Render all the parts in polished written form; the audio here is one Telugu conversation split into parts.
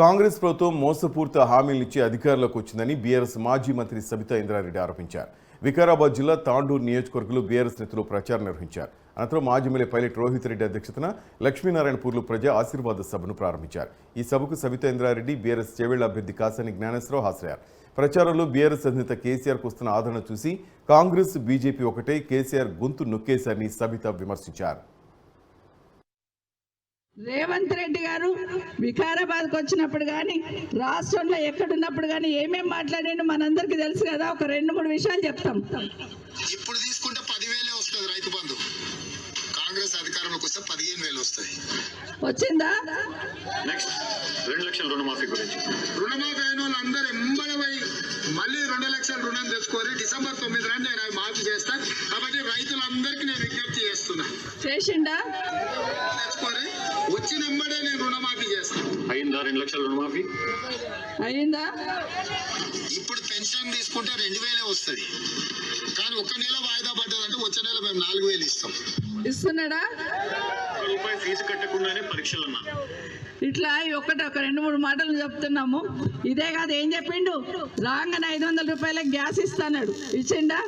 కాంగ్రెస్ ప్రభుత్వం మోసపూరిత హామీలిచ్చి అధికారంలోకి వచ్చిందని బీఆర్ఎస్ మాజీ మంత్రి సబితా ఇంద్రారెడ్డి ఆరోపించారు. వికారాబాద్ జిల్లా తాండూరు నియోజకవర్గంలో బీఆర్ఎస్ నేతలు ప్రచారం నిర్వహించారు. అనంతరం మాజీ ఎమ్మెల్యే పైలట్ రోహిత్ రెడ్డి అధ్యక్షతన లక్ష్మీనారాయణపూర్లో ప్రజా ఆశీర్వాద సభను ప్రారంభించారు. ఈ సభకు సబితా ఇంద్రారెడ్డి, బీఆర్ఎస్ చేవేళ్ల అభ్యర్థి కాసాని జ్ఞానేశ్వరరావు హాజరయ్యారు. ప్రచారంలో బీఆర్ఎస్ అధినేత కేసీఆర్కు వస్తున్న ఆదరణ చూసి కాంగ్రెస్, బీజేపీ ఒకటే, కేసీఆర్ గొంతు నొక్కేశారని సబితా విమర్శించారు. రేవంత్ రెడ్డి గారు వికారాబాద్కి వచ్చినప్పుడు కానీ రాష్ట్రంలో ఎక్కడున్నప్పుడు కానీ ఏమేమి మాట్లాడాడో మనందరికీ తెలుసు కదా. ఒక 2-3 విషయాలు చెప్తాం. ఇప్పుడు తీసుకుంటే 10,000 వస్తుంది రైతు బంధు. కాంగ్రెస్ అధికారంలోకి వస్తే 15,000 వస్తుంది. వచ్చిందా? నెక్స్ట్ 2 లక్షల రుణమాఫీ గురించి. రుణమాఫీ అయిన వాళ్ళందరూ ఎంబడమై మళ్ళీ 2 లక్షల రుణం తెచ్చుకోరి. డిసెంబర్ 9 నాడు నేను అవి మాఫీ చేస్తాను. కాబట్టి రైతులందరికీ నేను విజ్ఞప్తి చేస్తున్నా. చేసిండా? తెచ్చుకోరి. వచ్చిన ఎంబడే నేను రుణమాఫీ చేస్తాను. అయిందా 2 లక్షల రుణమాఫీ? అయిందా? ఇప్పుడు పెన్షన్ తీసుకుంటే 2,000 వస్తుంది. కానీ ఒక్క నెల వాయిదా పడ్డదంటే వచ్చే నెల మేము 4,000 ఇస్తాం. ఇస్తున్నాడా? రూపాయి ఫీజు కట్టకుండానే పరీక్షలు అన్నా. ఇట్లా ఒక 2-3 మాటలు చెప్తున్నాము. ఇదే కాదు, ఏం చెప్పిండు? రాగానే 500 రూపాయలకు గ్యాస్ ఇస్తాడు. ఇచ్చిండా?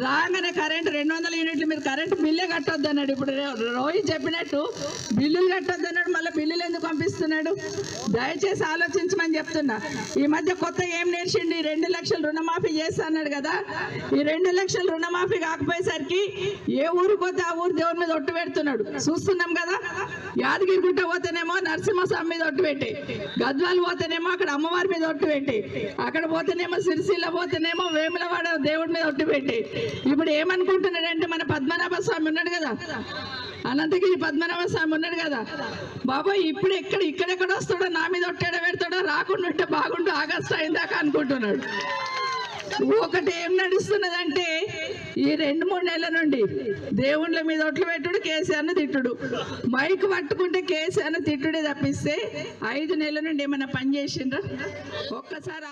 రాగానే కరెంట్ 200 యూనిట్లు మీరు కరెంట్ బిల్లే కట్టొద్దు అన్నాడు. ఇప్పుడు రోహిత్ చెప్పినట్టు బిల్లులు కట్టొద్దు అన్నాడు. మళ్ళీ బిల్లులు ఎందుకు పంపిస్తున్నాడు? దయచేసి ఆలోచించమని చెప్తున్నా. ఈ మధ్య కొత్తగా ఏం నేర్చిండి? 2 లక్షల రుణమాఫీ చేస్తా అన్నాడు కదా. ఈ 2 లక్షల రుణమాఫీ కాకపోయేసరికి ఏ ఊరు పోతే ఆ ఊరు దేవుని మీద ఒట్టు పెడుతున్నాడు. చూస్తున్నాం కదా. యాదగిరిగుట్ట పోతేనేమో నరసింహస్వామి మీద ఒట్టు పెట్టి, గద్వాలు పోతేనేమో అక్కడ అమ్మవారి మీద ఒట్టు పెట్టి, అక్కడ పోతేనేమో సిరిసిల్ల పోతేనేమో వేములవాడ దేవుడి మీద ఒట్టు పెట్టి, ఇప్పుడు ఏమనుకుంటున్నాడంటే మన పద్మనాభ స్వామి ఉన్నాడు కదా, అనంతగిరి పద్మనాభ స్వామి ఉన్నాడు కదా, బాబాయ్ ఇప్పుడు ఇక్కడెక్కడ వస్తాడో నా మీద ఒట్టేడ పెడతాడో, రాకుండా ఉంటే బాగుండు ఆగస్టు అయిందాక అనుకుంటున్నాడు. ఒకటి ఏం నడుస్తున్నదంటే ఈ 2-3 నెలల నుండి దేవుళ్ళ మీద ఒట్లు పెట్టుడు, కేసీఆర్ను తిట్టుడు, మైక్ పట్టుకుంటే కేసీఆర్ను తిట్టుడే తప్పిస్తే 5 నెలల నుండి ఏమైనా పని చేసిండ్రా? ఒక్కసారి